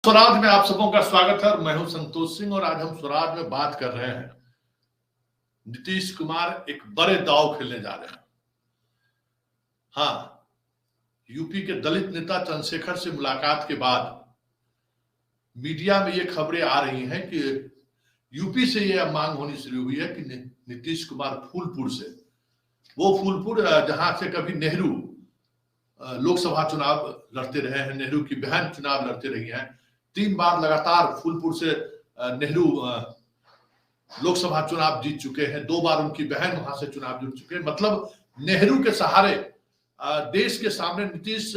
स्वराज में आप सबों का स्वागत है। मैं हूं संतोष सिंह और आज हम स्वराज में बात कर रहे हैं नीतीश कुमार एक बड़े दांव खेलने जा रहे हैं। हाँ, यूपी के दलित नेता चंद्रशेखर से मुलाकात के बाद मीडिया में ये खबरें आ रही हैं कि यूपी से ये मांग होनी शुरू हुई है कि नीतीश कुमार फूलपुर से, वो फूलपुर जहां से कभी नेहरू लोकसभा चुनाव लड़ते रहे हैं, नेहरू की बहन चुनाव लड़ते रही हैं, 3 बार लगातार फूलपुर से नेहरू लोकसभा चुनाव जीत चुके हैं, 2 बार उनकी बहन वहां से चुनाव जीत चुके हैं। मतलब नेहरू के सहारे देश के सामने नीतीश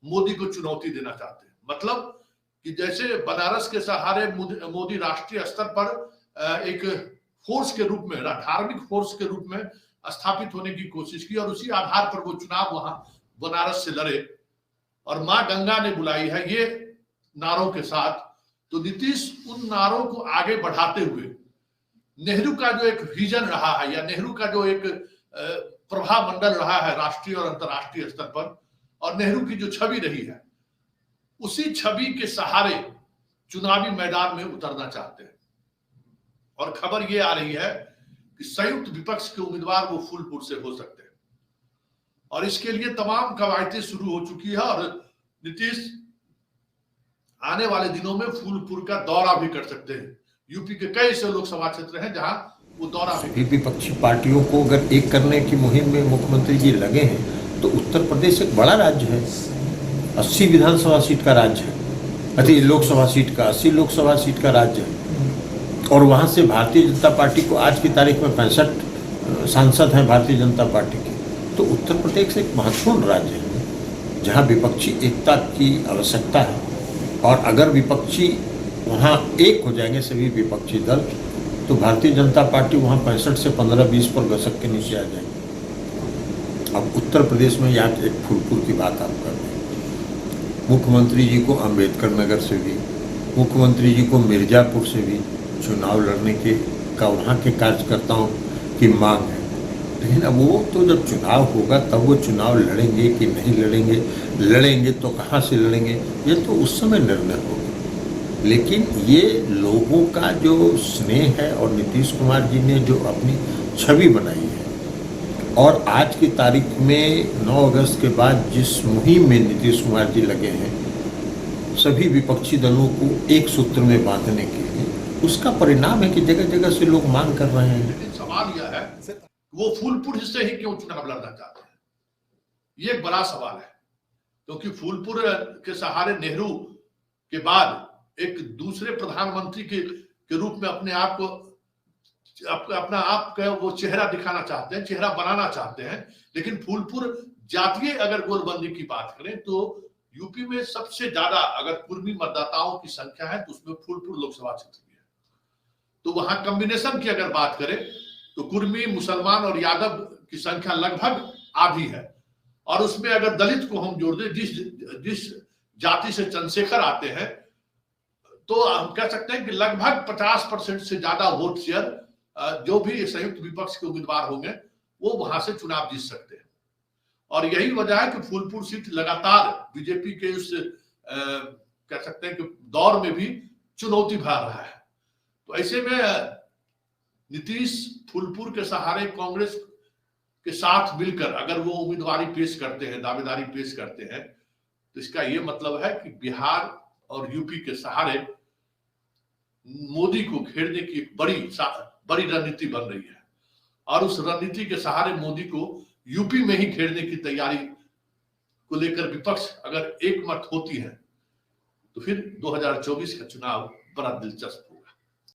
मोदी को चुनौती देना चाहते हैं। मतलब कि जैसे बनारस के सहारे मोदी राष्ट्रीय स्तर पर एक फोर्स के रूप में, धार्मिक फोर्स के रूप में स्थापित होने की कोशिश की और उसी आधार पर वो चुनाव वहां बनारस से लड़े और मां गंगा ने बुलाई है, ये नारों के साथ। तो नीतीश उन नारों को आगे बढ़ाते हुए नेहरू का जो एक विजन रहा है या नेहरू का जो एक प्रभाव मंडल रहा है राष्ट्रीय और अंतर्राष्ट्रीय स्तर पर, और नेहरू की जो छवि रही है, उसी छवि के सहारे चुनावी मैदान में उतरना चाहते हैं। और खबर ये आ रही है कि संयुक्त विपक्ष के उम्मीदवार वो फूलपुर से हो सकते हैं और इसके लिए तमाम कवायदें शुरू हो चुकी है और नीतीश आने वाले दिनों में फूलपुर का दौरा भी कर सकते हैं। यूपी के कई ऐसे लोकसभा क्षेत्र हैं जहां वो दौरा भी। विपक्षी पार्टियों को अगर एक करने की मुहिम में मुख्यमंत्री जी लगे हैं तो उत्तर प्रदेश एक बड़ा राज्य है, 80 विधानसभा सीट का राज्य है, लोकसभा सीट का 80 लोकसभा सीट का राज्य है और वहां से भारतीय जनता पार्टी को आज की तारीख में 65 सांसद हैं भारतीय जनता पार्टी के। तो उत्तर प्रदेश एक महत्वपूर्ण राज्य है जहाँ विपक्षी एकता की आवश्यकता है और अगर विपक्षी वहाँ एक हो जाएंगे सभी विपक्षी दल तो भारतीय जनता पार्टी वहाँ 65 से 15-20 पर गसक के नीचे आ जाएगी। अब उत्तर प्रदेश में यहाँ एक फूलपुर की बात आप कर रहे हैं, मुख्यमंत्री जी को अम्बेडकर नगर से भी, मुख्यमंत्री जी को मिर्जापुर से भी चुनाव लड़ने के का वहाँ के कार्यकर्ताओं की मांग है। लेकिन अब वो तो जब चुनाव होगा तब वो चुनाव लड़ेंगे कि नहीं लड़ेंगे, लड़ेंगे तो कहाँ से लड़ेंगे, ये तो उस समय निर्णय होगा। लेकिन ये लोगों का जो स्नेह है और नीतीश कुमार जी ने जो अपनी छवि बनाई है और आज की तारीख में 9 अगस्त के बाद जिस मुहिम में नीतीश कुमार जी लगे हैं सभी विपक्षी दलों को एक सूत्र में बांधने के लिए, उसका परिणाम है कि जगह जगह से लोग मांग कर रहे हैं। लेकिन सवाल यह है वो फूलपुर से ही क्यों चुनाव लड़ना चाहते हैं, ये एक बड़ा सवाल है। क्योंकि फूलपुर के सहारे नेहरू के बाद एक दूसरे प्रधानमंत्री के रूप में अपने आप को अपना आप का वो चेहरा दिखाना चाहते हैं, चेहरा बनाना चाहते हैं। लेकिन फूलपुर जातीय अगर गोलबंदी की बात करें तो यूपी में सबसे ज्यादा अगर कुर्मी मतदाताओं की संख्या है तो उसमें फूलपुर लोकसभा क्षेत्र भी है। तो वहां कॉम्बिनेशन की अगर बात करें तो कुर्मी, मुसलमान और यादव की संख्या लगभग आधी है और उसमें अगर दलित को हम जोड़ दें, जिस जाति से चंद्रशेखर आते हैं, तो हम कह सकते हैं कि लगभग 50% से ज्यादा वोट शेयर जो भी संयुक्त विपक्ष के उम्मीदवार होंगे वो वहां से चुनाव जीत सकते हैं। और यही वजह है कि फूलपुर सीट लगातार बीजेपी के उस कह सकते हैं कि दौर में भी चुनौती भर रहा है। तो ऐसे में नीतीश फूलपुर के सहारे कांग्रेस के साथ मिलकर अगर वो उम्मीदवारी पेश करते हैं, दावेदारी पेश करते हैं, तो इसका ये मतलब है कि बिहार और यूपी के सहारे मोदी को घेरने की एक बड़ी रणनीति बन रही है और उस रणनीति के सहारे मोदी को यूपी में ही घेरने की तैयारी को लेकर विपक्ष अगर एक मत होती है तो फिर 2024 का चुनाव बड़ा दिलचस्प